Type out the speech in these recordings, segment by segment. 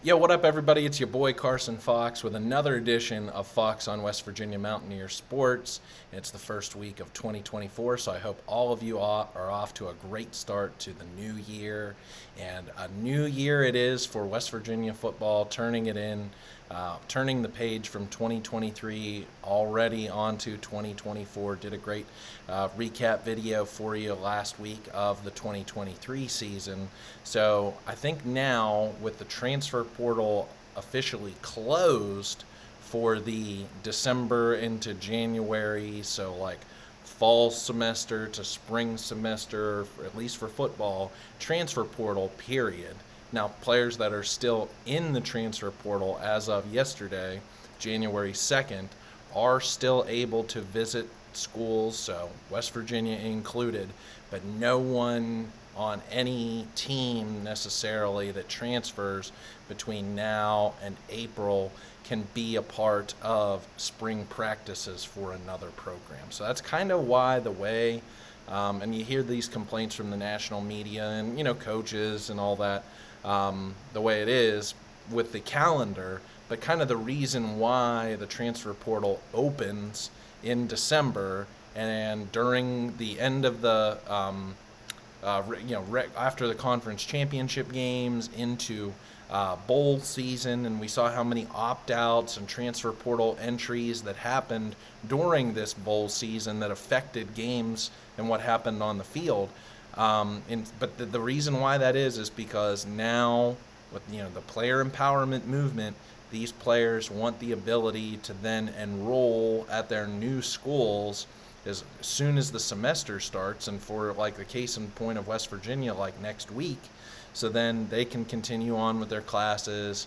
Yo, what up, everybody? It's your boy Carson Fox with another edition of Fox on West Virginia Mountaineer Sports. It's the first week of 2024, so I hope all of you are off to a great start to the new year. And a new year it is for West Virginia football, turning the page from 2023 already onto 2024. Did a great recap video for you last week of the 2023 season. So I think now with the transfer portal officially closed for the December into January, so like fall semester to spring semester, at least for football, transfer portal period. Now, players that are still in the transfer portal as of yesterday, January 2nd, are still able to visit schools, so West Virginia included, but no one on any team necessarily that transfers between now and April can be a part of spring practices for another program. So that's kind of why the way, and you hear these complaints from the national media and, coaches and all that, the way it is with the calendar, but kind of the reason why the transfer portal opens in December and during the end of the after the conference championship games into bowl season, and we saw how many opt-outs and transfer portal entries that happened during this bowl season that affected games and what happened on the field. But the reason why that is because now with the player empowerment movement, these players want the ability to then enroll at their new schools as soon as the semester starts, and for like the case in point of West Virginia, like next week, so then they can continue on with their classes,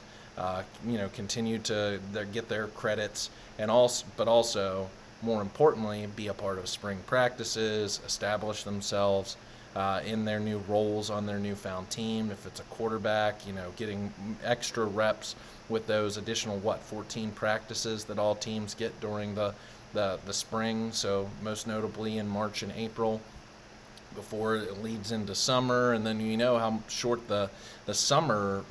continue to get their credits, and also more importantly, be a part of spring practices, establish themselves in their new roles on their newfound team. If it's a quarterback, getting extra reps with those additional 14 practices that all teams get during the spring, so most notably in March and April before it leads into summer, and then how short the summer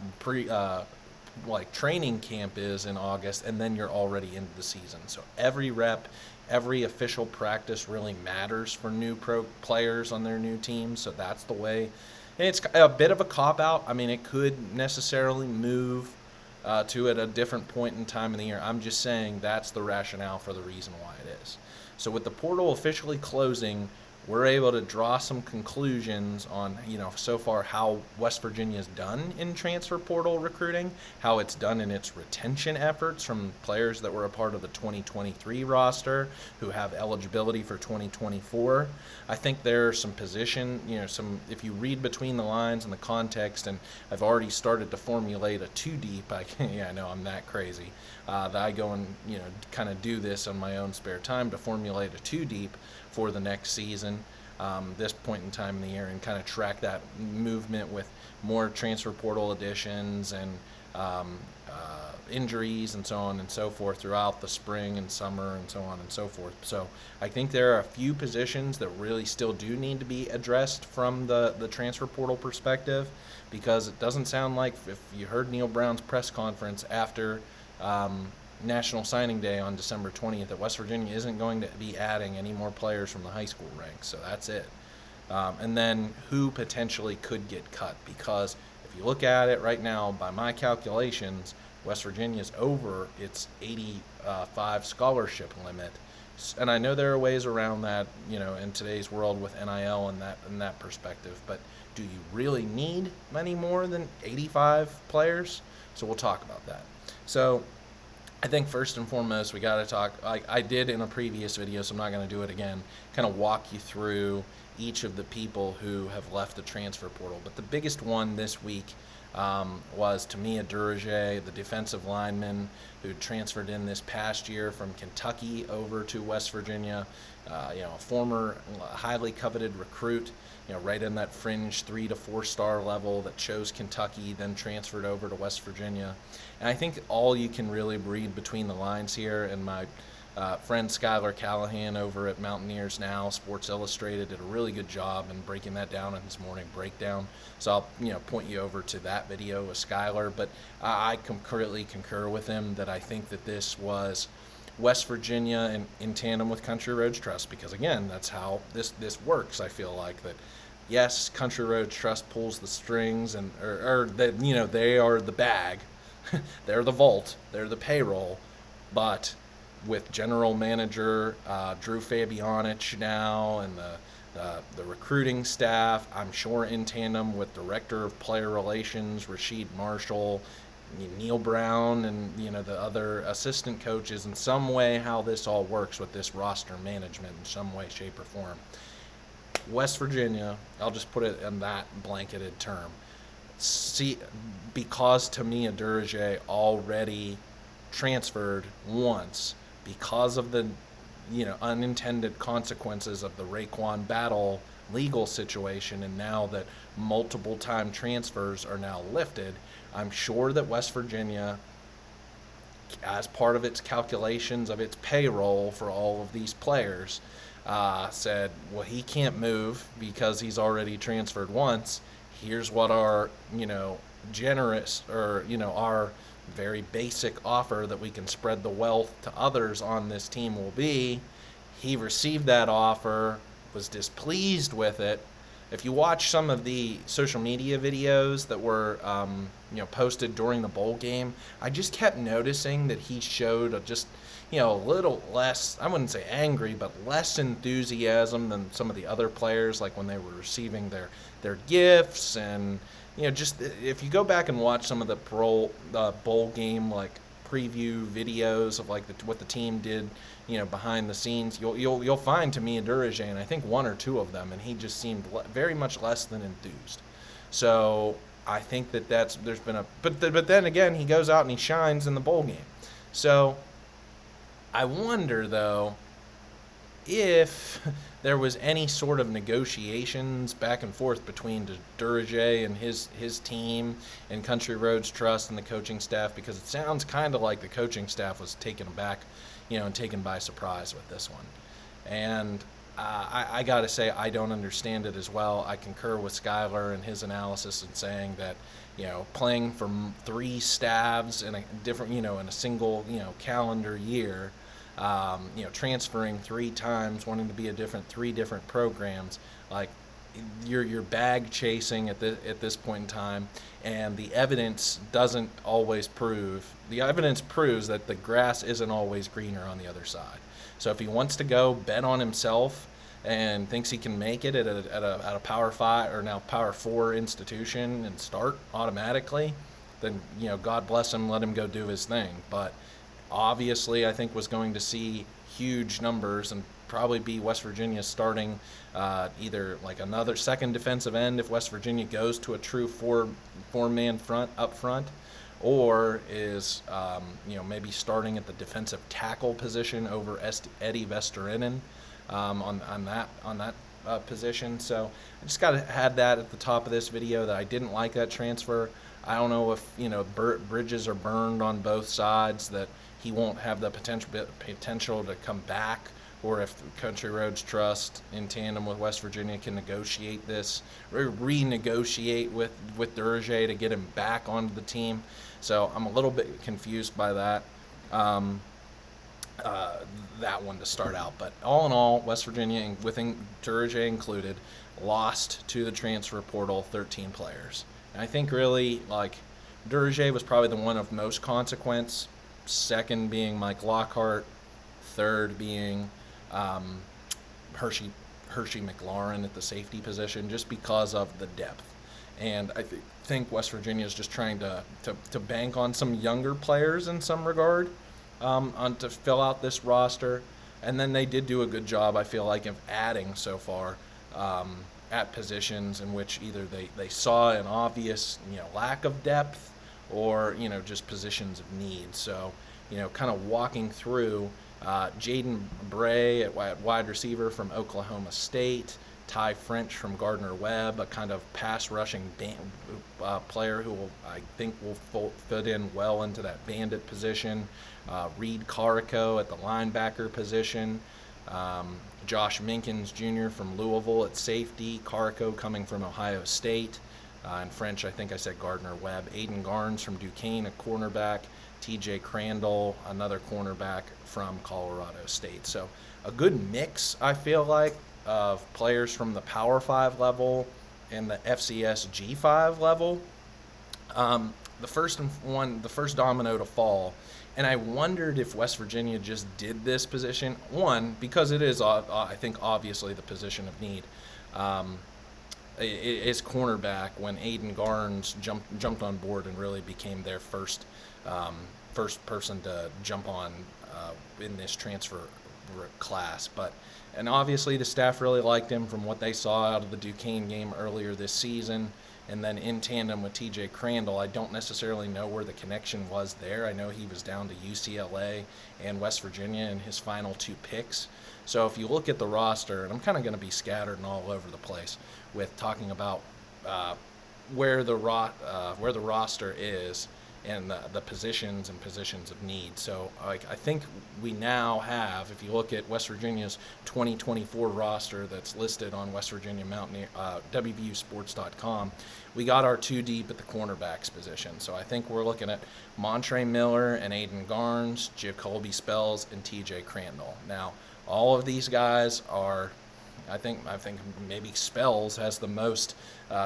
training camp is in August, and then you're already into the season. So every rep, every official practice really matters for new pro players on their new teams. So that's the way. And it's a bit of a cop-out. I mean, it could necessarily move to at a different point in time in the year. I'm just saying that's the rationale for the reason why it is. So with the portal officially closing, we're able to draw some conclusions on, so far how West Virginia's done in transfer portal recruiting, how it's done in its retention efforts from players that were a part of the 2023 roster who have eligibility for 2024. I think there are some if you read between the lines and the context, and I've already started to formulate a two deep, I know I'm that crazy, that I go and, kind of do this on my own spare time to formulate a two deep for the next season, this point in time in the year, and kind of track that movement with more transfer portal additions and injuries and so on and so forth throughout the spring and summer and so on and so forth. So I think there are a few positions that really still do need to be addressed from the transfer portal perspective, because it doesn't sound like, if you heard Neil Brown's press conference after National Signing Day on December 20th, that West Virginia isn't going to be adding any more players from the high school ranks. So that's it. And then who potentially could get cut, because if you look at it right now, by my calculations, West Virginia's over its 85 scholarship limit. And I know there are ways around that, in today's world with NIL and that perspective, but do you really need many more than 85 players? So we'll talk about that. So I think first and foremost, we got to talk, like I did in a previous video, so I'm not going to do it again, kind of walk you through each of the people who have left the transfer portal. But the biggest one this week was Tamia Durage, the defensive lineman who transferred in this past year from Kentucky over to West Virginia, a former highly coveted recruit, right in that fringe 3 to 4 star level that chose Kentucky, then transferred over to West Virginia. And I think all you can really read between the lines here, and my Friend Skylar Callahan over at Mountaineers Now, Sports Illustrated, did a really good job in breaking that down in his morning breakdown. So I'll point you over to that video with Skylar. But I completely concur with him that I think that this was West Virginia in tandem with Country Roads Trust, because again, that's how this works. I feel like that. Yes, Country Roads Trust pulls the strings, and or that they are the bag, they're the vault, they're the payroll, but with general manager Drew Fabianich now and the recruiting staff, I'm sure in tandem with director of player relations Rashid Marshall, Neil Brown, and the other assistant coaches, in some way how this all works with this roster management in some way, shape, or form. West Virginia, I'll just put it in that blanketed term. Because Tamia Durage already transferred once because of the unintended consequences of the Raekwon Battle legal situation, and now that multiple time transfers are now lifted, I'm sure that West Virginia, as part of its calculations of its payroll for all of these players, said, well, he can't move because he's already transferred once. Here's what our, generous, or, our very basic offer that we can spread the wealth to others on this team will be. He received that offer, was displeased with it. If you watch some of the social media videos that were, posted during the bowl game, I just kept noticing that he showed a little less, I wouldn't say angry, but less enthusiasm than some of the other players, like when they were receiving their gifts. And, just if you go back and watch some of the bowl game, like preview videos of like what the team did, behind the scenes, you'll find Tamia Durage, and I think one or two of them, and he just seemed very much less than enthused. So I think there's been but then again, he goes out and he shines in the bowl game. So I wonder, though, if there was any sort of negotiations back and forth between Durage and his team and Country Roads Trust and the coaching staff, because it sounds kind of like the coaching staff was taken aback, and taken by surprise with this one. And I got to say, I don't understand it as well. I concur with Skylar and his analysis in saying that, playing for 3 staffs in a different, in a single, calendar year, transferring 3 times, wanting to be 3 different programs, like you're bag chasing at this point in time, and the evidence doesn't always prove. The evidence proves that the grass isn't always greener on the other side. So if he wants to go bet on himself and thinks he can make it at a Power 5 or now Power 4 institution and start automatically, then God bless him, let him go do his thing. But obviously, I think was going to see huge numbers and probably be West Virginia starting either like another second defensive end if West Virginia goes to a true four-man front up front, or is maybe starting at the defensive tackle position over Eddie Vesterinen on that position. So I just got to add that at the top of this video that I didn't like that transfer. I don't know if bridges are burned on both sides, that he won't have the potential to come back, or if Country Roads Trust in tandem with West Virginia can negotiate this, or renegotiate with Durage to get him back onto the team. So I'm a little bit confused by that one to start out. But all in all, West Virginia, with Durage included, lost to the transfer portal 13 players. And I think really, Durage was probably the one of most consequence, second being Mike Lockhart, third being Hershey McLaurin at the safety position, just because of the depth. And I think West Virginia is just trying to bank on some younger players in some regard to fill out this roster. And then they did do a good job, I feel like, of adding so far at positions in which either they saw an obvious lack of depth, or just positions of need. So kind of walking through Jaden Bray at wide receiver from Oklahoma State, Ty French from Gardner-Webb, a kind of pass-rushing player who I think will fit in well into that bandit position. Reed Carico at the linebacker position. Josh Minkins Jr. from Louisville at safety. Carico coming from Ohio State. In French, I think I said Gardner-Webb. Aiden Garnes from Duquesne, a cornerback. TJ Crandall, another cornerback from Colorado State. So a good mix, I feel like, of players from the Power 5 level and the FCS G5 level. The first domino to fall, and I wondered if West Virginia just did this position. One, because it is, I think, obviously the position of need. Is cornerback when Aiden Garnes jumped on board and really became their first person to jump on in this transfer class. And obviously the staff really liked him from what they saw out of the Duquesne game earlier this season. And then in tandem with TJ Crandall, I don't necessarily know where the connection was there. I know he was down to UCLA and West Virginia in his final 2 picks. So if you look at the roster, and I'm kind of going to be scattered and all over the place with talking about where the roster is and the positions and positions of need. So I think we now have, if you look at West Virginia's 2024 roster that's listed on West Virginia Mountaineer, WVUsports.com, we got our 2 deep at the cornerbacks position. So I think we're looking at Montre Miller and Aiden Garnes, Jacoby Spells, and TJ Crandall. Now, all of these guys are, I think maybe Spells has the most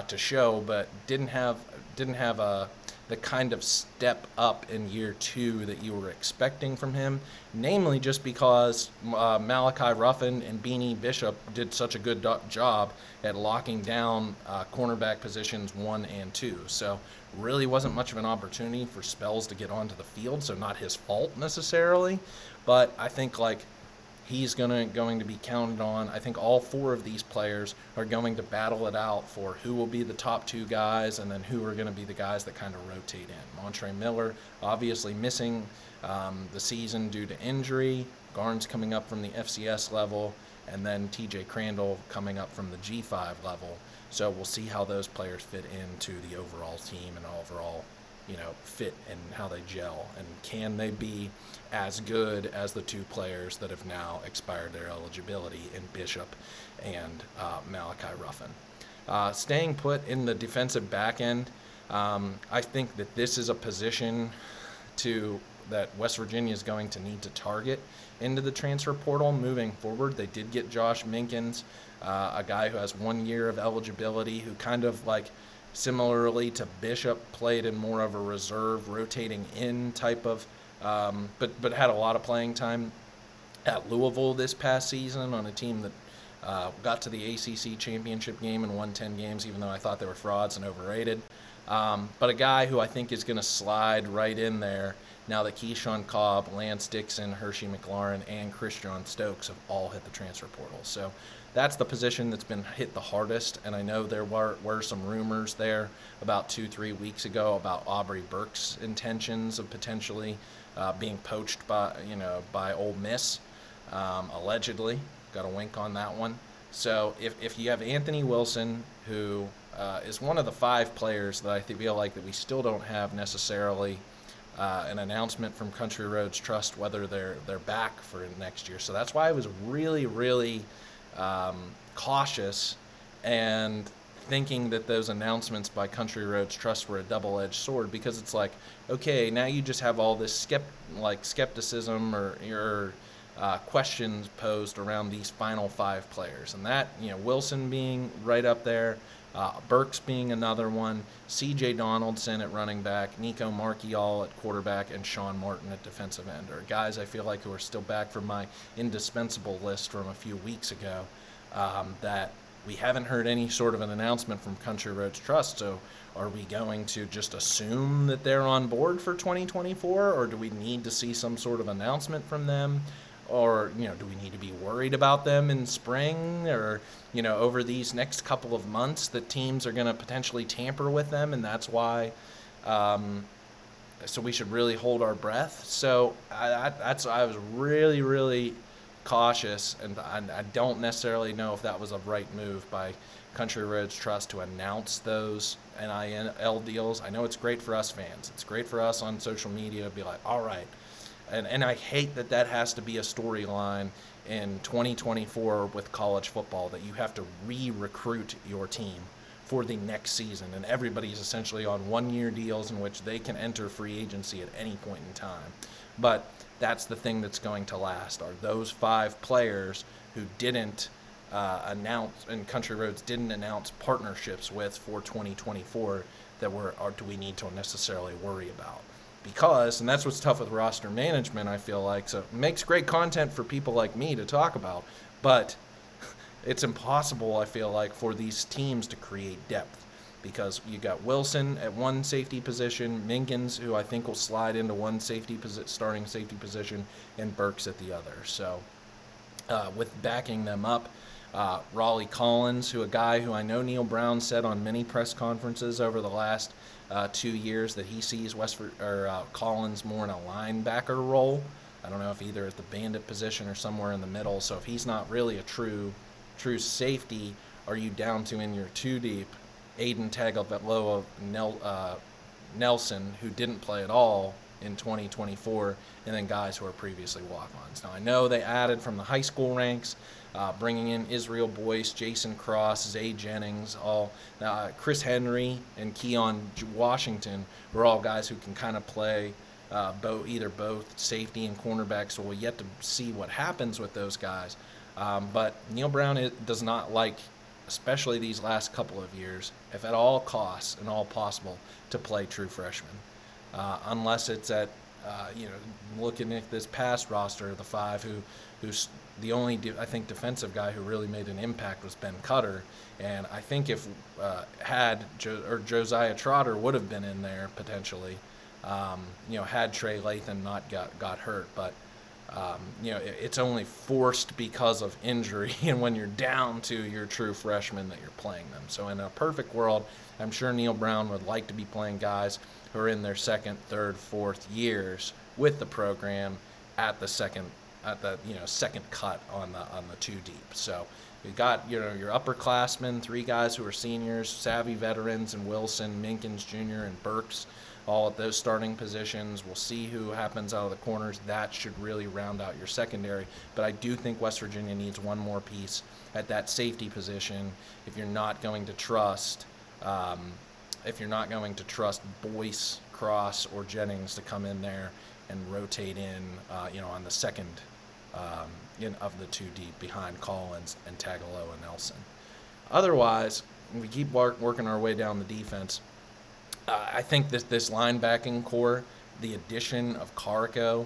to show, but didn't have the kind of step up in year 2 that you were expecting from him, namely just because Malachi Ruffin and Beanie Bishop did such a good job at locking down cornerback positions 1 and 2. So really wasn't much of an opportunity for Spells to get onto the field, so not his fault necessarily, but I think he's going to be counted on. I think all 4 of these players are going to battle it out for who will be the top 2 guys and then who are going to be the guys that kind of rotate in. Montre Miller obviously missing the season due to injury, Garnes coming up from the FCS level, and then TJ Crandall coming up from the G5 level. So we'll see how those players fit into the overall team and overall fit and how they gel, and can they be as good as the 2 players that have now expired their eligibility in Bishop and Malachi Ruffin. Staying put in the defensive back end, I think that this is a position that West Virginia is going to need to target into the transfer portal moving forward. They did get Josh Minkins, a guy who has 1 year of eligibility, who kind of similarly to Bishop, played in more of a reserve, rotating in type of, but had a lot of playing time at Louisville this past season on a team that got to the ACC championship game and won 10 games, even though I thought they were frauds and overrated. But a guy who I think is going to slide right in there now that Keyshawn Cobb, Lance Dixon, Hershey McLaurin, and Christian Stokes have all hit the transfer portal. So that's the position that's been hit the hardest, and I know there were some rumors there about 2-3 weeks ago about Aubrey Burke's intentions of potentially being poached by Ole Miss, allegedly. Got a wink on that one. So if you have Anthony Wilson, who is one of the 5 players that I feel like that we still don't have necessarily an announcement from Country Roads Trust whether they're back for next year. So that's why I was really, really cautious and thinking that those announcements by Country Roads Trust were a double-edged sword, because it's okay, now you just have all this skepticism or your questions posed around these final 5 players, and that Wilson being right up there, Burks being another one, C.J. Donaldson at running back, Nico Marchiol at quarterback, and Sean Martin at defensive end are guys I feel like who are still back from my indispensable list from a few weeks ago, that we haven't heard any sort of an announcement from Country Roads Trust. So are we going to just assume that they're on board for 2024, or do we need to see some sort of announcement from them? Or, do we need to be worried about them in spring, or, over these next couple of months that teams are going to potentially tamper with them, and that's why, so we should really hold our breath. So I was really, really cautious, and I don't necessarily know if that was a right move by Country Roads Trust to announce those NIL deals. I know it's great for us fans. It's great for us on social media to be like, all right. And I hate that has to be a storyline in 2024 with college football, that you have to re-recruit your team for the next season, and everybody's essentially on one-year deals in which they can enter free agency at any point in time. But that's the thing that's going to last, are those 5 players who didn't announce, and Country Roads didn't announce partnerships with for 2024 do we need to necessarily worry about. Because, and that's what's tough with roster management, I feel like. So it makes great content for people like me to talk about, but it's impossible, I feel like, for these teams to create depth, because you got Wilson at one safety position, Minkins, who I think will slide into one starting safety position, and Burks at the other. So with backing them up, Raleigh Collins, a guy who I know Neil Brown said on many press conferences over the last 2 years that he sees Collins more in a linebacker role. I don't know if either at the Bandit position or somewhere in the middle. So if he's not really a true safety, are you down to, in your 2 deep, Aiden Tagovailoa Nelson, who didn't play at all in 2024, and then guys who are previously walk-ons. Now, I know they added from the high school ranks, bringing in Israel Boyce, Jason Cross, Zay Jennings, Chris Henry, and Keon Washington were all guys who can kind of play both safety and cornerback, so we'll yet to see what happens with those guys. But Neil Brown does not like, especially these last couple of years, if at all costs and all possible, to play true freshmen. Unless it's at, looking at this past roster, the 5 who's the only, I think, defensive guy who really made an impact was Ben Cutter. And I think if Josiah Trotter would have been in there potentially, had Trey Lathan not got hurt. But, it's only forced because of injury, and when you're down to your true freshmen that you're playing them. So in a perfect world, I'm sure Neil Brown would like to be playing guys who are in their 2nd, 3rd, 4th years with the program at the second cut on the 2 deep. So we got your upperclassmen, 3 guys who are seniors, savvy veterans, and Wilson, Minkins Jr., and Burks, all at those starting positions. We'll see who happens out of the corners. That should really round out your secondary. But I do think West Virginia needs one more piece at that safety position if you're not going to trust Boyce, Cross, or Jennings to come in there and rotate in, on the second of the 2 deep behind Collins and Tagovailoa Nelson. Otherwise, we keep working our way down the defense. I think this linebacking core, the addition of Carico,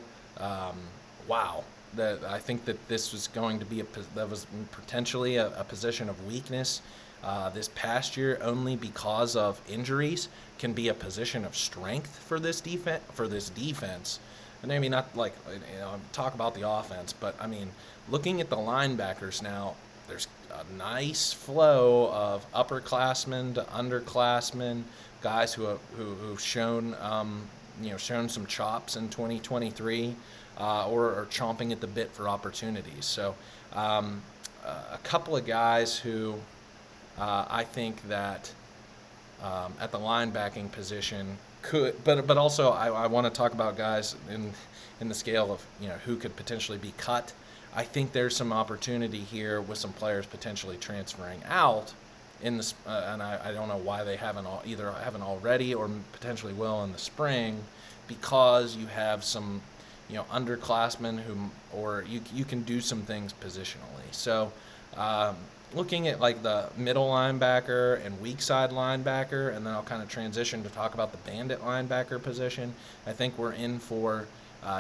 wow. I think that this was going to be that was potentially a position of weakness this past year, only because of injuries, can be a position of strength for this defense. And maybe not talk about the offense, but I mean, looking at the linebackers now, there's a nice flow of upperclassmen to underclassmen, guys who've shown some chops in 2023, or are chomping at the bit for opportunities. So a couple of guys who I think that at the linebacking position could, but also I want to talk about guys in the scale of who could potentially be cut. I think there's some opportunity here with some players potentially transferring out in the and I don't know why they haven't already or potentially will in the spring, because you have some underclassmen or you can do some things positionally. So looking at like the middle linebacker and weak side linebacker, and then I'll kind of transition to talk about the Bandit linebacker position. I think we're in for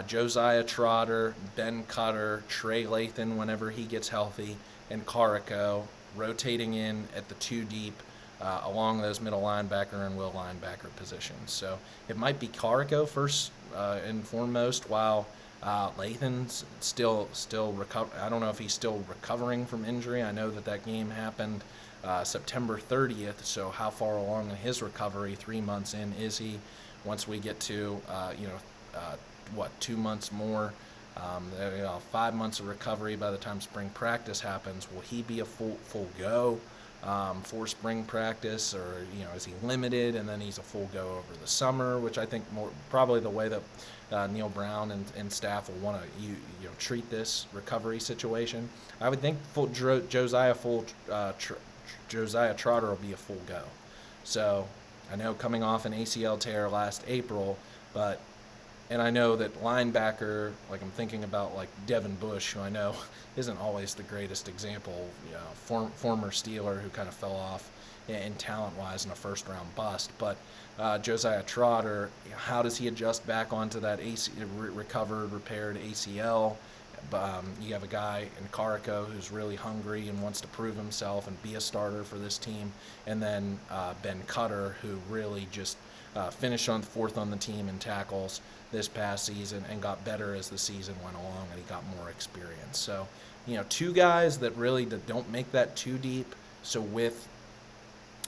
Josiah Trotter, Ben Cutter, Trey Lathan whenever he gets healthy, and Carico rotating in at the 2 deep along those middle linebacker and will linebacker positions. So it might be Carico first and foremost, while Lathan's still I don't know if he's still recovering from injury. I know that game happened September 30th, so how far along in his recovery, 3 months in, is he? Once we get to 2 months more 5 months of recovery by the time spring practice happens. Will he be a full go for spring practice, or is he limited and then he's a full go over the summer? Which I think more probably the way that Neil Brown and staff will want to treat this recovery situation. I would think Josiah Trotter will be a full go. So I know coming off an ACL tear last April, and I know that linebacker, like I'm thinking about like Devin Bush, who I know isn't always the greatest example, former Steeler who kind of fell off in talent-wise in a first-round bust. But Josiah Trotter, how does he adjust back onto that repaired ACL? You have a guy in Carico who's really hungry and wants to prove himself and be a starter for this team. And then Ben Cutter, who really just finished on fourth on the team in tackles this past season and got better as the season went along, and he got more experience. So, two guys that really don't make that too deep. So with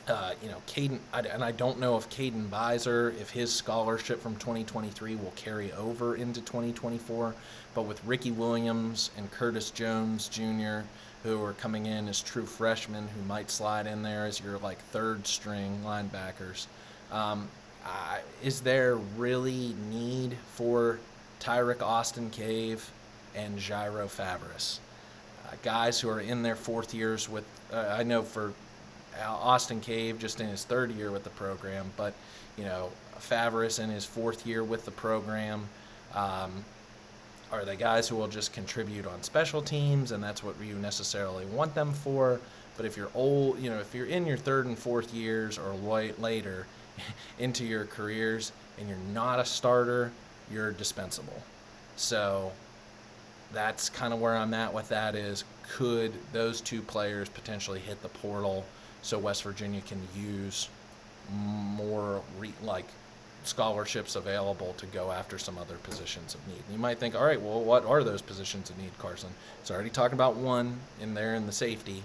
Caden, and I don't know if Caden Beiser, if his scholarship from 2023 will carry over into 2024, but with Ricky Williams and Curtis Jones Jr., who are coming in as true freshmen who might slide in there as your like third string linebackers, is there really need for Tyrick Austin Cave and Jairo Favris? Guys who are in their fourth years with, I know for Austin Cave just in his third year with the program, but Favris in his fourth year with the program. Are they guys who will just contribute on special teams, and that's what you necessarily want them for? But if you're old, if you're in your third and fourth years or later into your careers and you're not a starter, you're dispensable. So that's kind of where I'm at with that. Is could those two players potentially hit the portal so West Virginia can use more scholarships available to go after some other positions of need? You might think, all right, well, what are those positions of need, Carson? So already talking about one in there in the safety,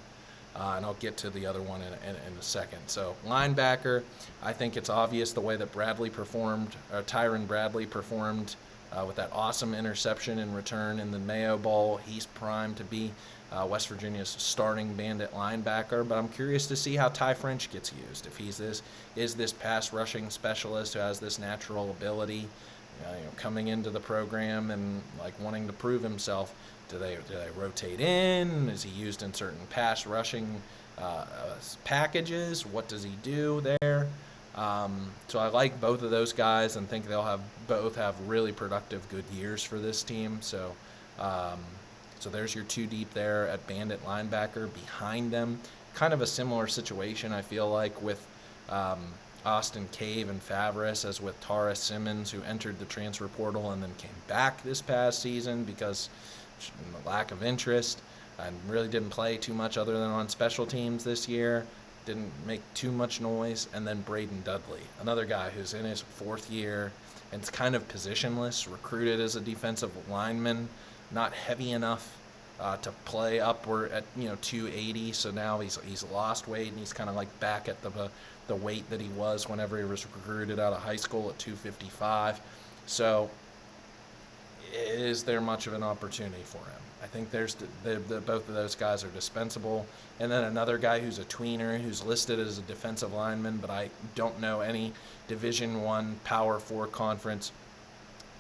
and I'll get to the other one in a second. So linebacker, I think it's obvious the way that Tyron Bradley performed with that awesome interception in return in the Mayo Bowl. He's primed to be West Virginia's starting Bandit linebacker, but I'm curious to see how Ty French gets used. If he's this pass rushing specialist who has this natural ability, coming into the program and like wanting to prove himself. Do they rotate in? Is he used in certain pass rushing packages? What does he do there? So I like both of those guys and think they'll both have really productive, good years for this team. So there's your two deep there at Bandit linebacker. Behind them, kind of a similar situation, I feel like, with Austin Cave and Favris as with Tara Simmons, who entered the transfer portal and then came back this past season because of the lack of interest and really didn't play too much other than on special teams this year. Didn't make too much noise. And then Braden Dudley, another guy who's in his fourth year and it's kind of positionless, recruited as a defensive lineman, not heavy enough to play upward at 280. So now he's lost weight and he's kind of like back at the weight that he was whenever he was recruited out of high school at 255. So is there much of an opportunity for him? I think there's both of those guys are dispensable. And then another guy who's a tweener, who's listed as a defensive lineman, but I don't know any Division I Power 4 conference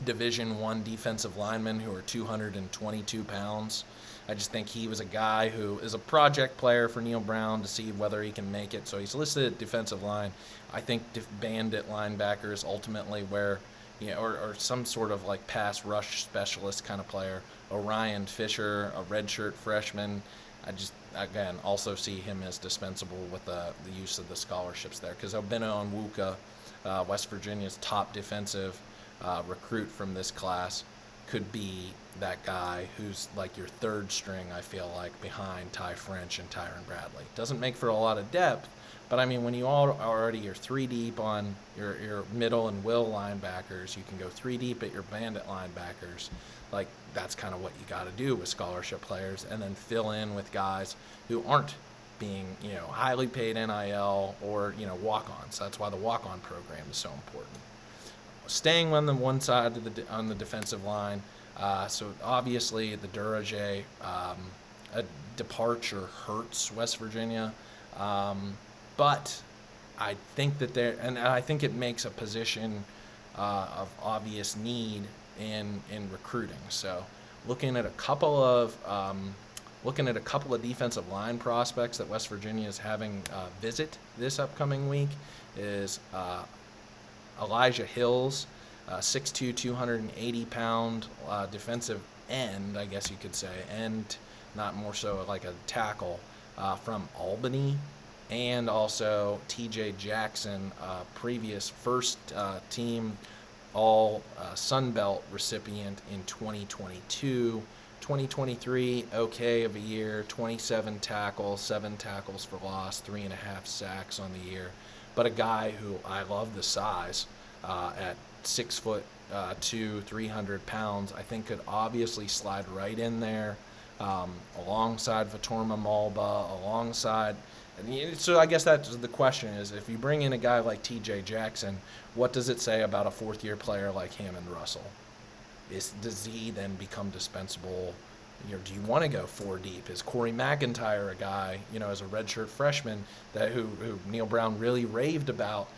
Division I defensive linemen who are 222 pounds. I just think he was a guy who is a project player for Neil Brown to see whether he can make it. So he's listed at defensive line. I think Bandit linebacker is ultimately where, or some sort of like pass rush specialist kind of player. Orion Fisher, a redshirt freshman. I just, again, also see him as dispensable with the use of the scholarships there. Because Obinna Onwuka, West Virginia's top defensive recruit from this class, could be that guy who's like your third string, I feel like, behind Ty French and Tyron Bradley. Doesn't make for a lot of depth, but I mean, when you already are three deep on your middle and will linebackers, you can go three deep at your Bandit linebackers. Like, that's kind of what you got to do with scholarship players, and then fill in with guys who aren't being, highly paid NIL or, walk-ons. That's why the walk-on program is so important. Staying on the one side on the defensive line, So obviously the Durage a departure hurts West Virginia, but I think that and I think it makes a position of obvious need in recruiting. So looking at a couple of defensive line prospects that West Virginia is having visit this upcoming week is Elijah Hills, 6'2", 280-pound defensive end, I guess you could say, end, not more so like a tackle, from Albany, and also TJ Jackson, previous first team all Sun Belt recipient in 2022. 2023, okay of a year, 27 tackles, 7 tackles for loss, 3.5 sacks on the year. But a guy who I love the size at 6'2", 300 pounds, I think could obviously slide right in there alongside Vitorma Malba, alongside. So I guess that's the question is, if you bring in a guy like TJ Jackson, what does it say about a fourth-year player like Hammond Russell? Does he then become dispensable? Do you want to go 4 deep? Is Corey McIntyre a guy, as a redshirt freshman who Neil Brown really raved about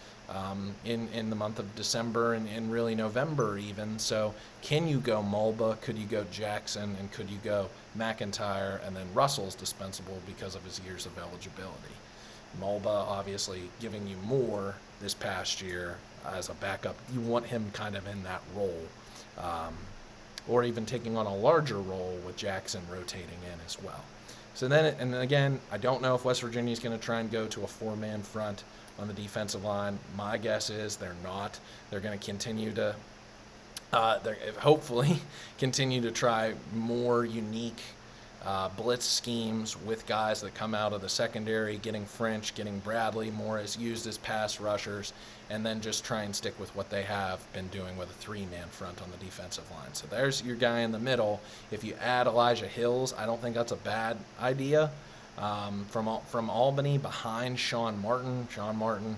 in the month of December and really November even? So can you go Mulba? Could you go Jackson? And could you go McIntyre? And then Russell's dispensable because of his years of eligibility. Mulba obviously giving you more this past year as a backup. You want him kind of in that role. Or even taking on a larger role with Jackson rotating in as well. So then, and again, I don't know if West Virginia is going to try and go to a 4-man front on the defensive line. My guess is they're not. They're going to continue to, hopefully, continue to try more unique blitz schemes with guys that come out of the secondary, getting French, getting Bradley more as used as pass rushers, and then just try and stick with what they have been doing with a 3-man front on the defensive line. So there's your guy in the middle. If you add Elijah Hills, I don't think that's a bad idea. From Albany behind Sean Martin. Sean Martin,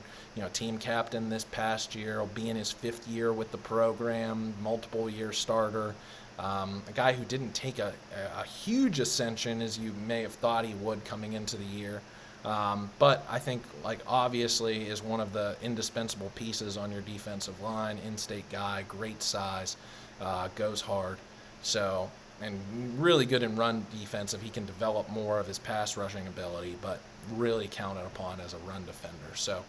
team captain this past year, will be in his 5th year with the program, multiple year starter. A guy who didn't take a huge ascension as you may have thought he would coming into the year. But I think, obviously is one of the indispensable pieces on your defensive line. In-state guy, great size, goes hard. So, and really good in run defense if he can develop more of his pass rushing ability, but really counted upon as a run defender. So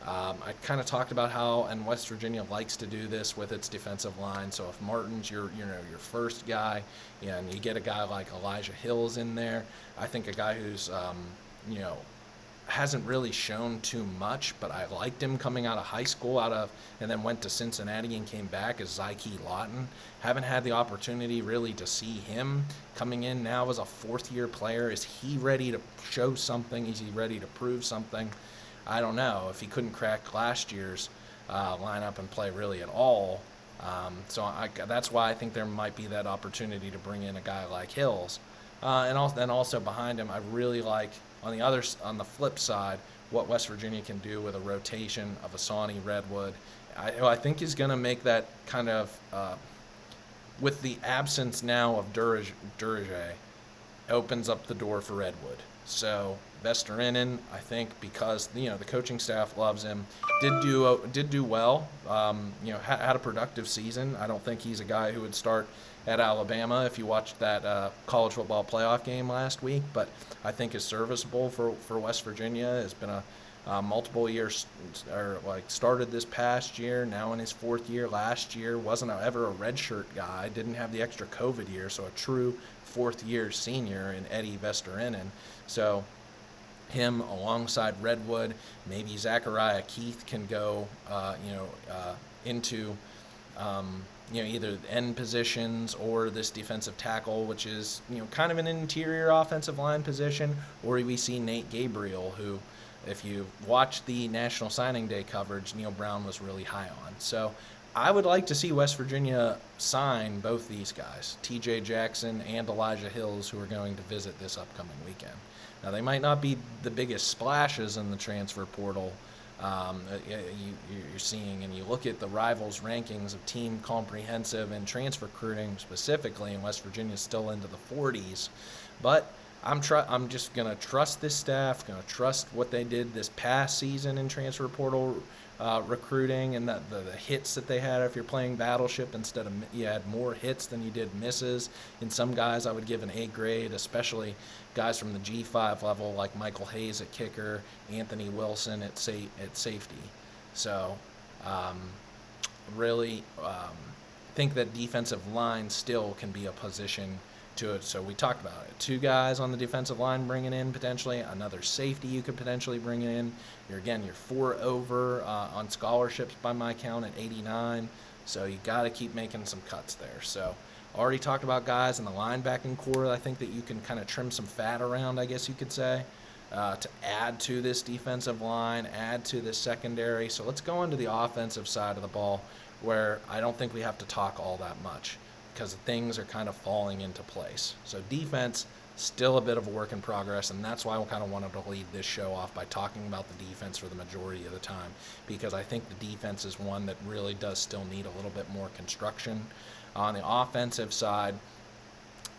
I kind of talked about how, and West Virginia likes to do this with its defensive line. So if Martin's your first guy, and you get a guy like Elijah Hills in there, I think a guy who's hasn't really shown too much, but I liked him coming out of high school, and then went to Cincinnati and came back, as Zyke Lawton. Haven't had the opportunity really to see him coming in now as a 4th-year player. Is he ready to show something? Is he ready to prove something? I don't know. If he couldn't crack last year's lineup and play really at all. So that's why I think there might be that opportunity to bring in a guy like Hills. Then also behind him, I really like, on the flip side, what West Virginia can do with a rotation of Asani Redwood. I think is going to make that kind of, with the absence now of Durage, opens up the door for Redwood. So Vesterinen, I think, because the coaching staff loves him, did do well. Had a productive season. I don't think he's a guy who would start at Alabama if you watched that college football playoff game last week, but I think is serviceable for West Virginia. Has been a multiple years, started this past year, now in his 4th year. Last year wasn't ever a redshirt guy, didn't have the extra COVID year, so a true 4th-year senior in Eddie Vesterinen. So him alongside Redwood, maybe Zachariah Keith can go, into either end positions or this defensive tackle, which is, kind of an interior offensive line position, or we see Nate Gabriel, who, if you watch the National Signing Day coverage, Neil Brown was really high on. So I would like to see West Virginia sign both these guys, TJ Jackson and Elijah Hills, who are going to visit this upcoming weekend. Now, they might not be the biggest splashes in the transfer portal, You're seeing, and you look at the rivals rankings of team comprehensive and transfer recruiting specifically, and West Virginia's still into the 40s. But I'm just going to trust this staff, going to trust what they did this past season in transfer portal recruiting, and the hits that they had. If you're playing Battleship, instead of you had more hits than you did misses. In some guys, I would give an A grade, especially guys from the G5 level like Michael Hayes at kicker, Anthony Wilson at safety. So really think that defensive line still can be a position to it. So we talked about it. 2 guys on the defensive line bringing in potentially, another safety you could potentially bring in. You're 4 over on scholarships by my count at 89. So you got to keep making some cuts there. So already talked about guys in the linebacking core. I think that you can kind of trim some fat around, I guess you could say, to add to this defensive line, add to this secondary. So let's go into the offensive side of the ball, where I don't think we have to talk all that much, because things are kind of falling into place. So defense, still a bit of a work in progress, and that's why I kind of wanted to lead this show off by talking about the defense for the majority of the time, because I think the defense is one that really does still need a little bit more construction. On the offensive side,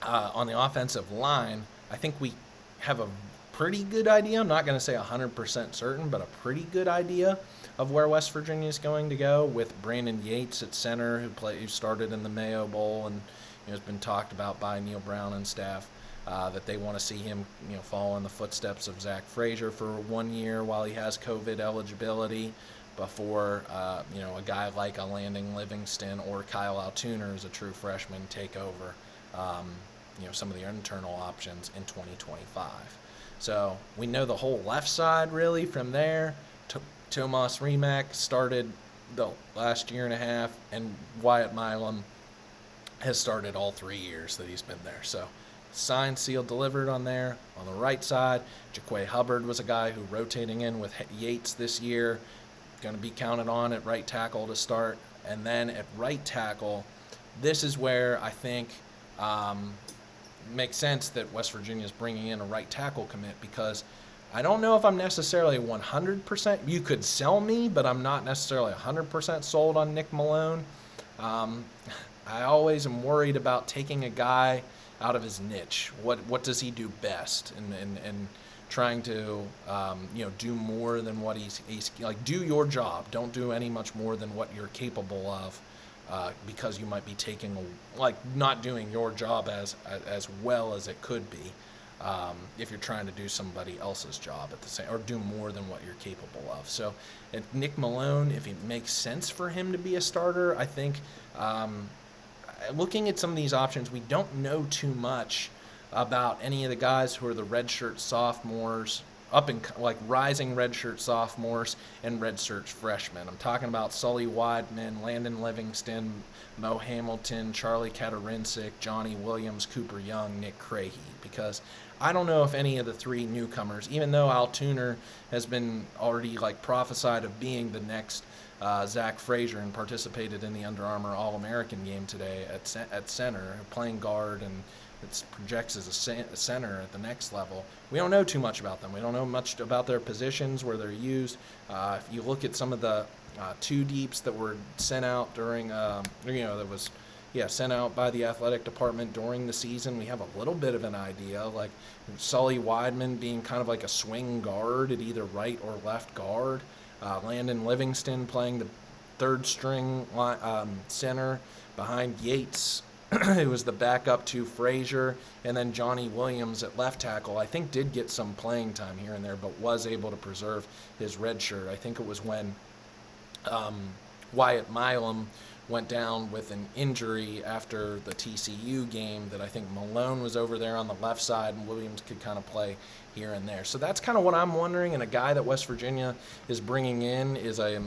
on the offensive line, I think we have a pretty good idea. I'm not going to say 100% certain, but a pretty good idea of where West Virginia is going to go, with Brandon Yates at center, who started in the Mayo Bowl, and has been talked about by Neil Brown and staff that they want to see him follow in the footsteps of Zach Frazier for 1 year while he has COVID eligibility, before a guy like a Landon Livingston or Kyle Altuner as a true freshman take over some of the internal options in 2025. So we know the whole left side really from there. Tomas Rimac started the last year and a half, and Wyatt Milam has started all 3 years that he's been there. So signed, sealed, delivered on there. On the right side, Jaquay Hubbard was a guy who rotating in with Yates this year, going to be counted on at right tackle to start. And then at right tackle, this is where I think makes sense that West Virginia is bringing in a right tackle commit, because I don't know if I'm necessarily 100%. You could sell me, but I'm not necessarily 100% sold on Nick Malone. I always am worried about taking a guy out of his niche. What does he do best? And trying to do more than what he's like. Do your job. Don't do any much more than what you're capable of. Because you might be not doing your job as well as it could be, if you're trying to do somebody else's job at the same, or do more than what you're capable of. So, Nick Malone, if it makes sense for him to be a starter, I think looking at some of these options, we don't know too much about any of the guys who are the redshirt sophomores, rising redshirt sophomores and redshirt freshmen. I'm talking about Sully Weidman, Landon Livingston, Mo Hamilton, Charlie Katarincic, Johnny Williams, Cooper Young, Nick Crahey, because I don't know if any of the 3 newcomers, even though Altuner has been already prophesied of being the next Zach Frazier and participated in the Under Armour All-American game today at center, playing guard, and it projects as a center at the next level. We don't know too much about them. We don't know much about their positions, where they're used. If you look at some of the 2 deeps that were sent out during, sent out by the athletic department during the season, we have a little bit of an idea, like Sully Weidman being kind of like a swing guard at either right or left guard. Landon Livingston playing the 3rd string center behind Yates, who was the backup to Frazier, and then Johnny Williams at left tackle. I think did get some playing time here and there, but was able to preserve his red shirt. I think it was when Wyatt Milam went down with an injury after the TCU game that I think Malone was over there on the left side and Williams could kind of play here and there. So that's kind of what I'm wondering, and a guy that West Virginia is bringing in is a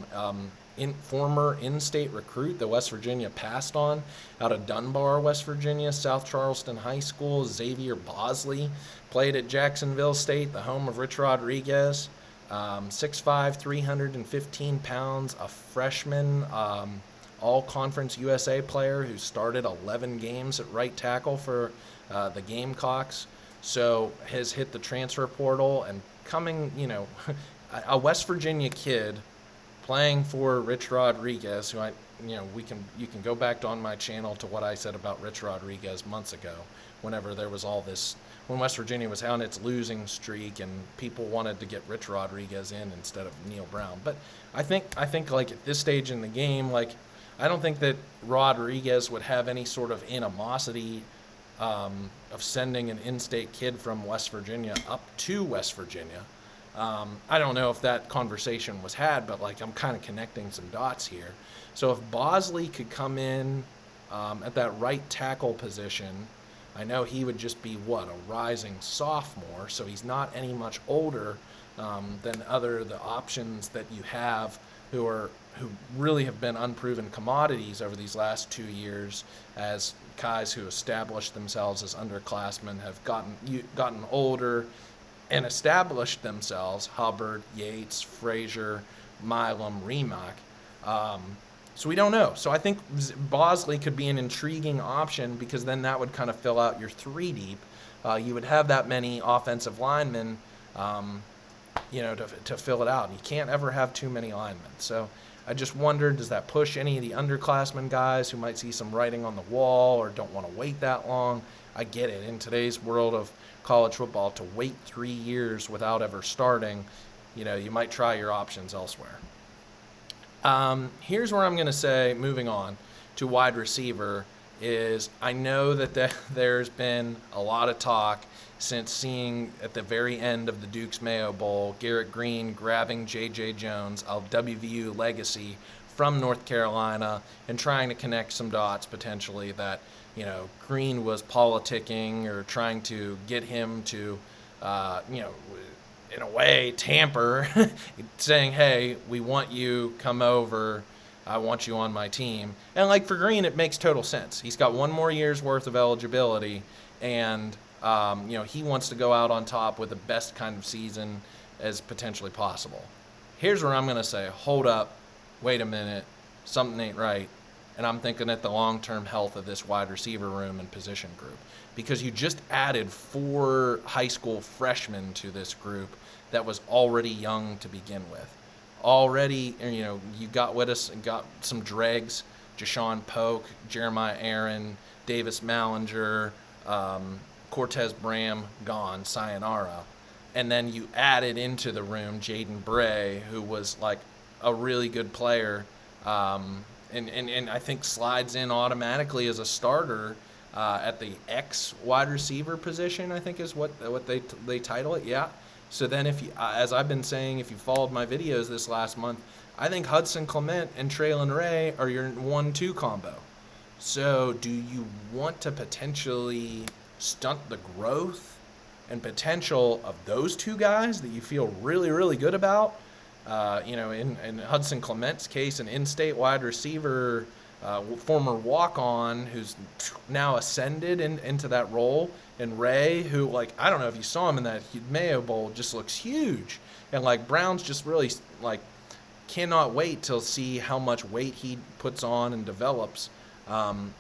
former in-state recruit that West Virginia passed on out of Dunbar, West Virginia, South Charleston High School. Xavier Bosley played at Jacksonville State, the home of Rich Rodriguez. 6'5", 315 pounds, a freshman, all-conference USA player who started 11 games at right tackle for the Gamecocks. So has hit the transfer portal and coming, a West Virginia kid playing for Rich Rodriguez, who you can go back on my channel to what I said about Rich Rodriguez months ago, whenever there was all this, when West Virginia was on its losing streak and people wanted to get Rich Rodriguez in instead of Neil Brown. But I think like at this stage in the game, like I don't think that Rodriguez would have any sort of animosity of sending an in-state kid from West Virginia up to West Virginia. I don't know if that conversation was had, but like I'm kind of connecting some dots here. So if Bosley could come in at that right tackle position, I know he would just be a rising sophomore, so he's not any much older than the options that you have who really have been unproven commodities over these last 2 years as guys who established themselves as underclassmen have gotten older and established themselves, Hubbard, Yates, Frazier, Milam, Remak. So we don't know. So I think Bosley could be an intriguing option because then that would kind of fill out your 3 deep. You would have that many offensive linemen, to fill it out. And you can't ever have too many linemen. So I just wondered, does that push any of the underclassmen guys who might see some writing on the wall or don't want to wait that long? I get it. In today's world of college football, to wait 3 years without ever starting, you might try your options elsewhere. Here's where I'm going to say, moving on to wide receiver, is I know that there's been a lot of talk since seeing at the very end of the Duke's Mayo Bowl, Garrett Green grabbing J.J. Jones, a WVU legacy from North Carolina, and trying to connect some dots potentially that, Green was politicking or trying to get him to, in a way, tamper, saying, hey, we want you, come over, I want you on my team. And like for Green, it makes total sense. He's got 1 more year's worth of eligibility, and he wants to go out on top with the best kind of season as potentially possible. Here's where I'm going to say, hold up, wait a minute, something ain't right. And I'm thinking at the long-term health of this wide receiver room and position group, because you just added 4 high school freshmen to this group that was already young to begin with. Already, you got with us and got some dregs, Jashawn Polk, Jeremiah Aaron, Davis Mallinger, Cortez Bram, gone, sayonara. And then you added into the room Jaden Bray, who was like a really good player, and I think slides in automatically as a starter at the X wide receiver position, I think is what they title it. Yeah. So then if you, as I've been saying, if you followed my videos this last month, I think Hudson Clement and Traylon Ray are your 1-2 combo. So do you want to potentially stunt the growth and potential of those 2 guys that you feel really, really good about? In Hudson Clement's case, an in-state wide receiver, former walk-on who's now ascended into that role, and Ray, who, like, I don't know if you saw him in that Mayo Bowl, just looks huge. And, like, Brown's just really, like, cannot wait to see how much weight he puts on and develops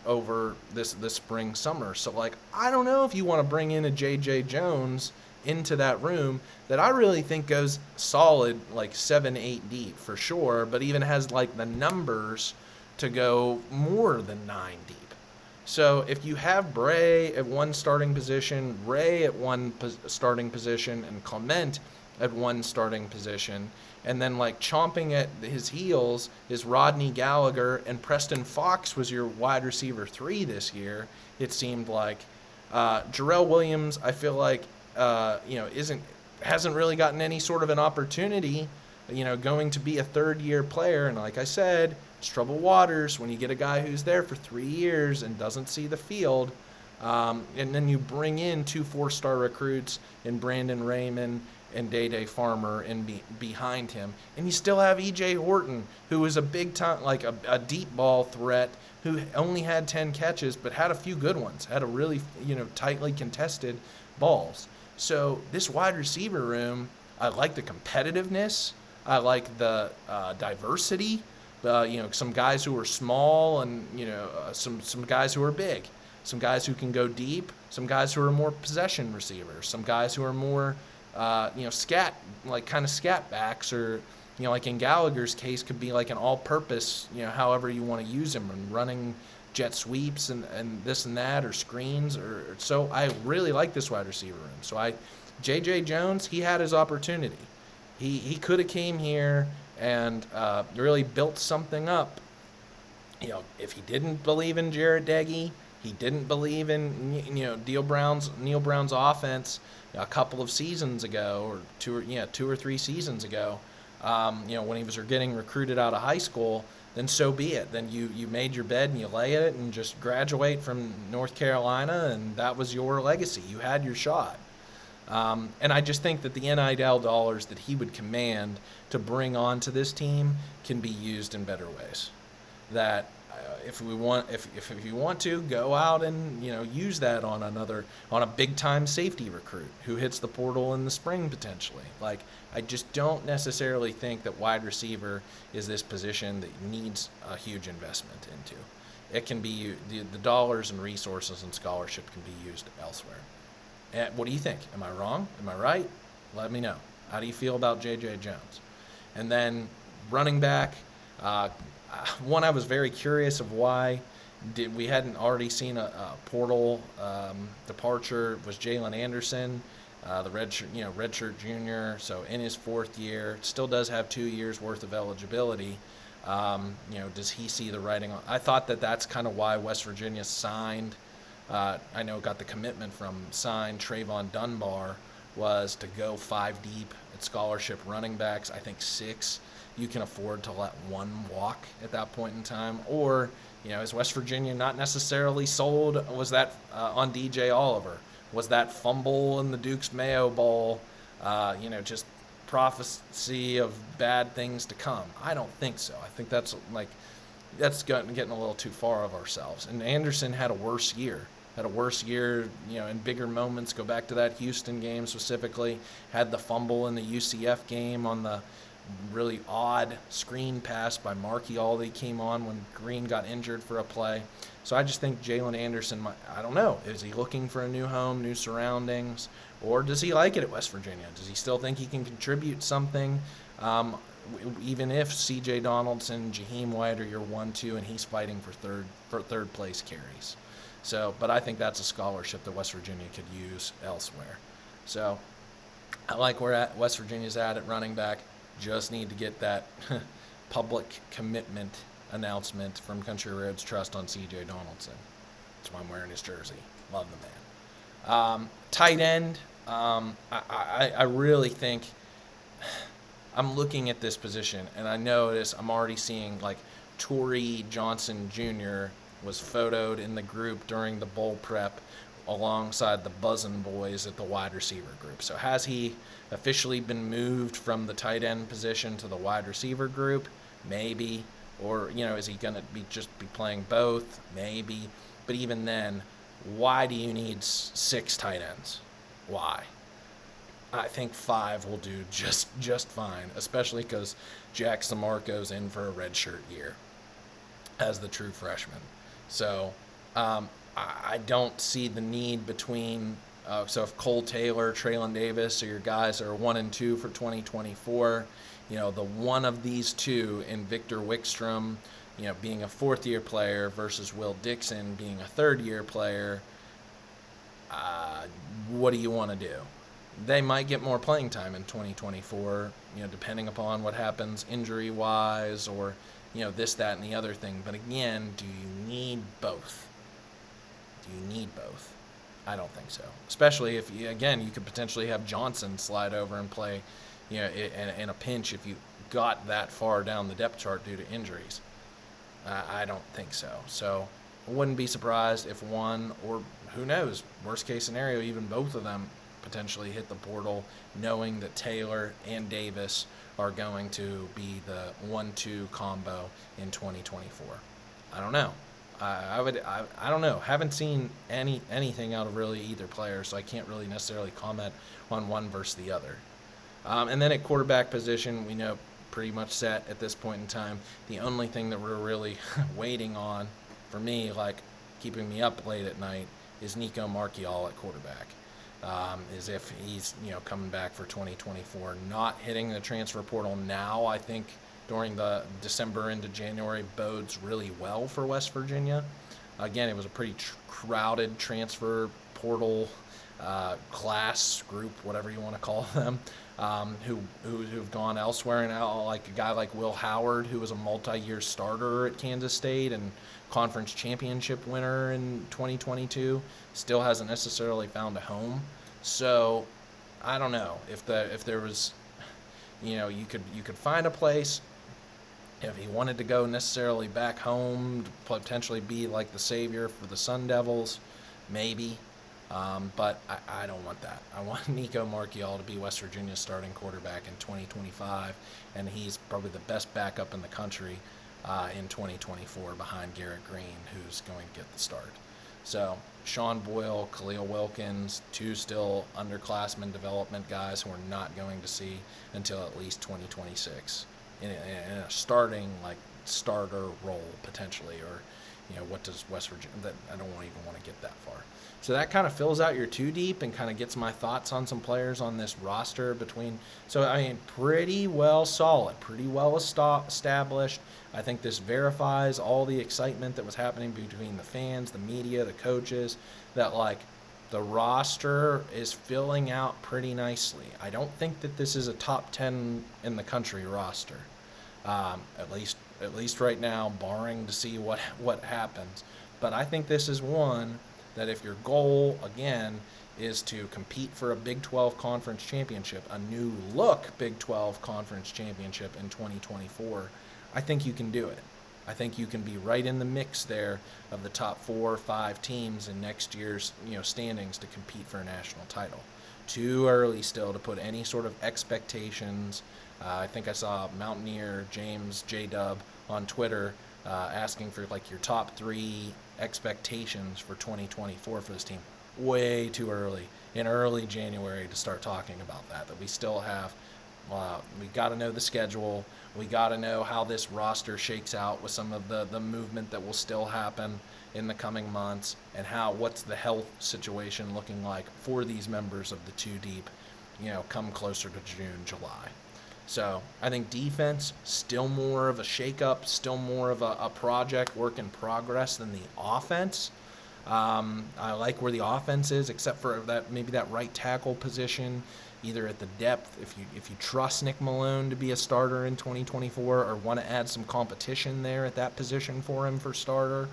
over this spring, summer. So, like, I don't know if you want to bring in a J.J. Jones into that room that I really think goes solid, like 7-8 deep for sure, but even has, like, the numbers to go more than 9 deep. So if you have Bray at 1 starting position, Ray at 1 starting position, and Clement at 1 starting position, and then like chomping at his heels is Rodney Gallagher, and Preston Fox was your wide receiver 3 this year, it seemed like. Jarrell Williams, I feel like, hasn't really gotten any sort of an opportunity, going to be a 3rd-year player. And like I said, it's troubled waters when you get a guy who's there for 3 years and doesn't see the field. And then you bring in 2 4-star recruits in Brandon Raymond and Day Farmer behind him. And you still have E.J. Horton, who was a big-time, like a deep ball threat, who only had 10 catches but had a few good ones, had a really, tightly contested balls. So this wide receiver room, I like the competitiveness. I like the diversity. Some guys who are small and, some guys who are big. Some guys who can go deep. Some guys who are more possession receivers. Some guys who are more, kind of scat backs, or like in Gallagher's case, could be like an all-purpose, however you want to use him, and running jet sweeps and this and that, or screens, or so. I really like this wide receiver room. So J.J. Jones, he had his opportunity. He could have came here and really built something up. If he didn't believe in Jarret Doege, he didn't believe in Neil Brown's offense a couple of seasons ago, or two or three seasons ago, when he was getting recruited out of high school, then so be it. Then you made your bed and you lay it and just graduate from North Carolina, and that was your legacy. You had your shot. And I just think that the NIL dollars that he would command to bring onto this team can be used in better ways. That if you want to go out and use that on a big time safety recruit who hits the portal in the spring potentially. Like, I just don't necessarily think that wide receiver is this position that needs a huge investment into. It can be the dollars and resources and scholarship can be used elsewhere. And what do you think? Am I wrong? Am I right? Let me know. How do you feel about J.J. Jones? And then running back. One, I was very curious of why we hadn't already seen a portal departure. Was Jalen Anderson, the redshirt junior, so in his fourth year, still does have 2 years worth of eligibility. Does he see the writing on? I thought that's kind of why West Virginia signed. I know got the commitment from signed Trayvon Dunbar, was to go 5 deep at scholarship running backs. I think 6. You can afford to let one walk at that point in time. Or, is West Virginia not necessarily sold? Was that on DJ Oliver? Was that fumble in the Duke's Mayo Bowl, just prophecy of bad things to come? I don't think so. I think that's getting a little too far of ourselves. And Anderson had a worse year. In bigger moments. Go back to that Houston game specifically. Had the fumble in the UCF game on the really odd screen pass by Marchiol that came on when Green got injured for a play. So I just think Jalen Anderson, I don't know, is he looking for a new home, new surroundings, or does he like it at West Virginia? Does he still think he can contribute something? Even if C.J. Donaldson, Jaheim White are your 1-2 and he's fighting for third place carries. So, but I think that's a scholarship that West Virginia could use elsewhere. So I like where West Virginia's at running back. Just need to get that public commitment announcement from Country Roads Trust on C.J. Donaldson. That's why I'm wearing his jersey. Love the man. Tight end. I really think I'm looking at this position, and I notice I'm already seeing like Torrey Johnson Jr. was photoed in the group during the bowl prep alongside the Buzzin' Boys at the wide receiver group. So has he officially been moved from the tight end position to the wide receiver group? Maybe. Or, is he going to be playing both? Maybe. But even then, why do you need 6 tight ends? Why? I think 5 will do just fine, especially because Jack Samarco's in for a redshirt year as the true freshman. So I don't see the need between so if Cole Taylor, Traylon Davis are your guys that are 1 and 2 for 2024, the one of these two in Victor Wickstrom, being a 4th-year player versus Will Dixon being a 3rd-year player, what do you want to do? They might get more playing time in 2024, depending upon what happens injury-wise or, this, that, and the other thing. But again, do you need both? I don't think so. Especially if, you could potentially have Johnson slide over and play, in a pinch if you got that far down the depth chart due to injuries. I don't think so. So I wouldn't be surprised if one, or who knows, worst case scenario, even both of them potentially hit the portal, knowing that Taylor and Davis are going to be the 1-2 combo in 2024. I don't know. I don't know. Haven't seen anything out of really either player, so I can't really necessarily comment on one versus the other. And then at quarterback position, we know pretty much set at this point in time. The only thing that we're really waiting on, for me, like keeping me up late at night, is Nico Marchiol at quarterback. is if he's coming back for 2024. Not hitting the transfer portal now, I think during the December into January bodes really well for West Virginia. Again, it was a pretty crowded transfer portal class group, whatever you want to call them, who've gone elsewhere. And now, like a guy like Will Howard, who was a multi-year starter at Kansas State and conference championship winner in 2022, still hasn't necessarily found a home. So I don't know if there was, you could find a place. If he wanted to go necessarily back home to potentially be like the savior for the Sun Devils, maybe. But I don't want that. I want Nico Marchiol to be West Virginia's starting quarterback in 2025, and he's probably the best backup in the country in 2024 behind Garrett Green, who's going to get the start. So Sean Boyle, Khalil Wilkins, two still underclassmen development guys who we're not going to see until at least 2026 in a starting starter role potentially, or what does West Virginia, that I don't even want to get that far. So that kind of fills out your two deep and kind of gets my thoughts on some players on this roster pretty well solid, pretty well established. I think this verifies all the excitement that was happening between the fans, the media, the coaches, that the roster is filling out pretty nicely. I don't think that this is a top 10 in the country roster. At least right now, barring to see what happens. But I think this is one that if your goal, again, is to compete for a Big 12 conference championship, a new look Big 12 conference championship in 2024, I think you can do it. I think you can be right in the mix there of the top 4 or 5 teams in next year's standings to compete for a national title. Too early still to put any sort of expectations. I think I saw Mountaineer James J-Dub on Twitter asking for your top 3 expectations for 2024 for this team. Way too early, in early January, to start talking about that we still have. We got to know the schedule. We got to know how this roster shakes out with some of the movement that will still happen in the coming months, and what's the health situation looking like for these members of the two deep, come closer to June, July. So I think defense, still more of a shakeup, still more of a project, work in progress than the offense. I like where the offense is, except for maybe that right tackle position, either at the depth, if you trust Nick Malone to be a starter in 2024, or want to add some competition there at that position for him for starter.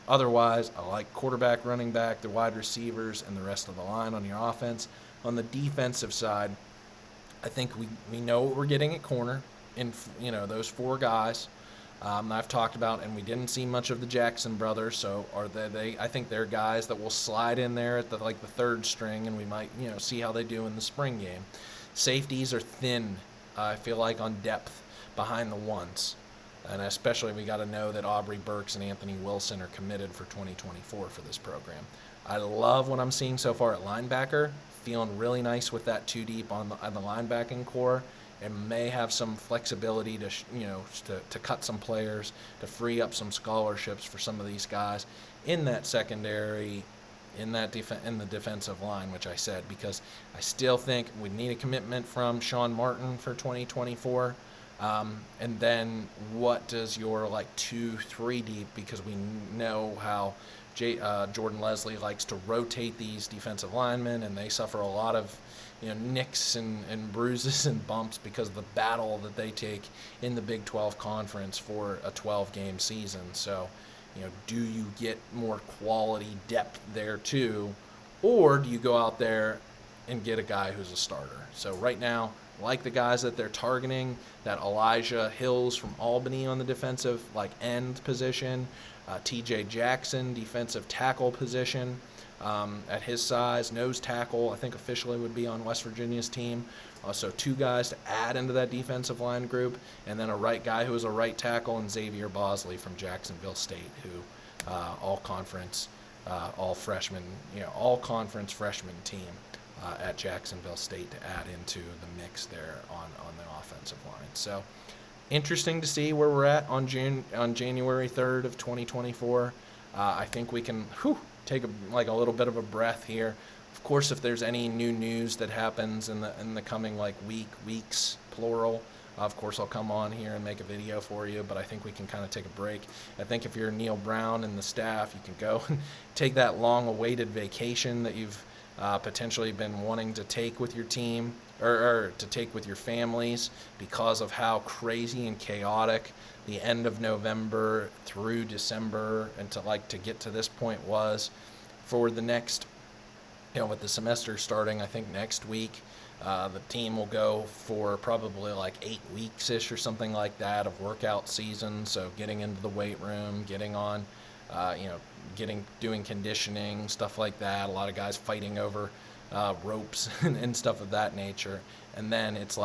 Otherwise, I like quarterback, running back, the wide receivers, and the rest of the line on your offense. On the defensive side, I think we know what we're getting at corner in those 4 guys. I've talked about, and we didn't see much of the Jackson brothers, so I think they're guys that will slide in there at the 3rd string, and we might see how they do in the spring game. Safeties are thin, I feel like, on depth behind the ones, and especially we got to know that Aubrey Burks and Anthony Wilson are committed for 2024 for this program. I love what I'm seeing so far at linebacker. Feeling really nice with that 2 deep on the linebacking core, and may have some flexibility to cut some players, to free up some scholarships for some of these guys in that secondary, in the defensive line, which I said, because I still think we need a commitment from Sean Martin for 2024. And then what does your 2-3 deep, because we know how Jordan Leslie likes to rotate these defensive linemen, and they suffer a lot of nicks and bruises and bumps because of the battle that they take in the Big 12 conference for a 12-game season. So, do you get more quality depth there too, or do you go out there and get a guy who's a starter? So right now, like the guys that they're targeting, that Elijah Hills from Albany on the defensive end position, TJ Jackson, defensive tackle position, at his size, nose tackle, I think officially would be on West Virginia's team. So 2 guys to add into that defensive line group, and then a right guy who is a right tackle, and Xavier Bosley from Jacksonville State, who all conference freshman team at Jacksonville State to add into the mix there on the offensive line. So interesting to see where we're at on January 3rd of 2024. I think we can take a little bit of a breath here Of course, if there's any new news that happens in the coming weeks, plural, of course I'll come on here and make a video for you, but I think we can kind of take a break. I think if you're Neil Brown and the staff, you can go and take that long-awaited vacation that you've potentially been wanting to take with your team or to take with your families because of how crazy and chaotic the end of November through December and to get to this point was for the next, with the semester starting, I think next week, the team will go for probably 8 weeks-ish or something like that of workout season. So getting into the weight room, getting on, doing conditioning, stuff like that. A lot of guys fighting over ropes and stuff of that nature. And then it's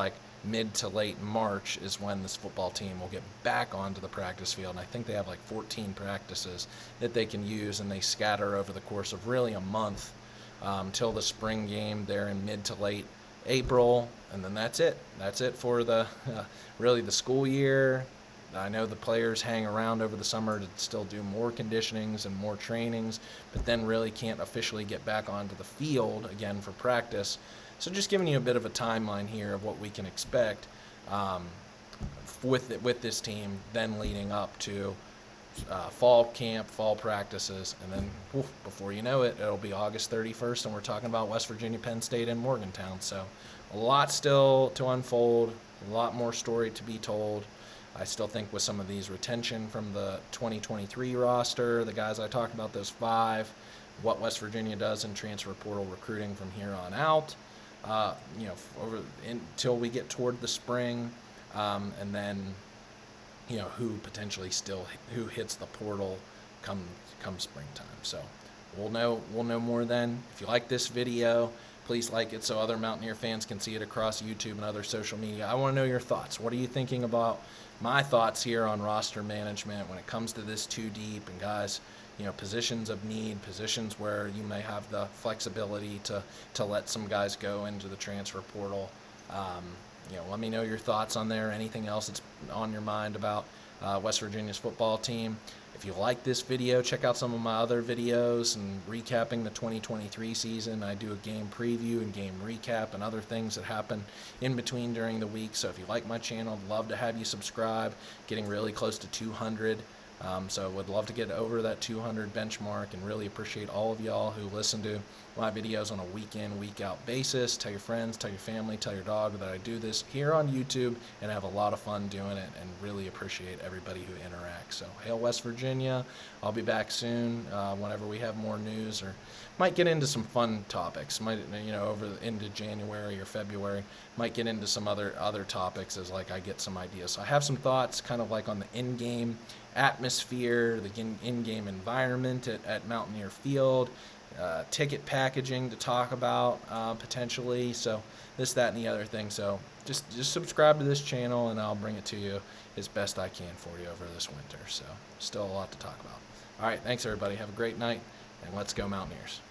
mid to late March is when this football team will get back onto the practice field. And I think they have 14 practices that they can use, and they scatter over the course of really a month till the spring game there in mid to late April, and then that's it. That's it for the really the school year. I know the players hang around over the summer to still do more conditionings and more trainings, but then really can't officially get back onto the field again for practice. So just giving you a bit of a timeline here of what we can expect with this team, then leading up to fall camp, fall practices, and then before you know it, it'll be August 31st, and we're talking about West Virginia, Penn State, and Morgantown. So a lot still to unfold, a lot more story to be told. I still think with some of these retention from the 2023 roster, the guys I talked about, those 5, what West Virginia does in transfer portal recruiting from here on out, until we get toward the spring, and then who potentially who hits the portal come springtime. So we'll know more then. If you like this video, please like it so other Mountaineer fans can see it across YouTube and other social media. I want to know your thoughts. What are you thinking about my thoughts here on roster management when it comes to this too deep and guys, positions of need, positions where you may have the flexibility to let some guys go into the transfer portal. Let me know your thoughts on there. Anything else that's on your mind about West Virginia's football team. If you like this video, check out some of my other videos and recapping the 2023 season. I do a game preview and game recap and other things that happen in between during the week. So if you like my channel, I'd love to have you subscribe. Getting really close to 200. So would love to get over that 200 benchmark, and really appreciate all of y'all who listen to my videos on a week in, week out basis. Tell your friends, tell your family, tell your dog that I do this here on YouTube and have a lot of fun doing it, and really appreciate everybody who interacts. So hail West Virginia. I'll be back soon whenever we have more news, or might get into some fun topics. Might over into January or February, might get into some other topics as I get some ideas. So I have some thoughts kind of on the in-game atmosphere, the in-game environment at Mountaineer Field, ticket packaging to talk about potentially. So this, that, and the other thing. So just subscribe to this channel, and I'll bring it to you as best I can for you over this winter. So still a lot to talk about. All right, thanks everybody. Have a great night, and let's go Mountaineers.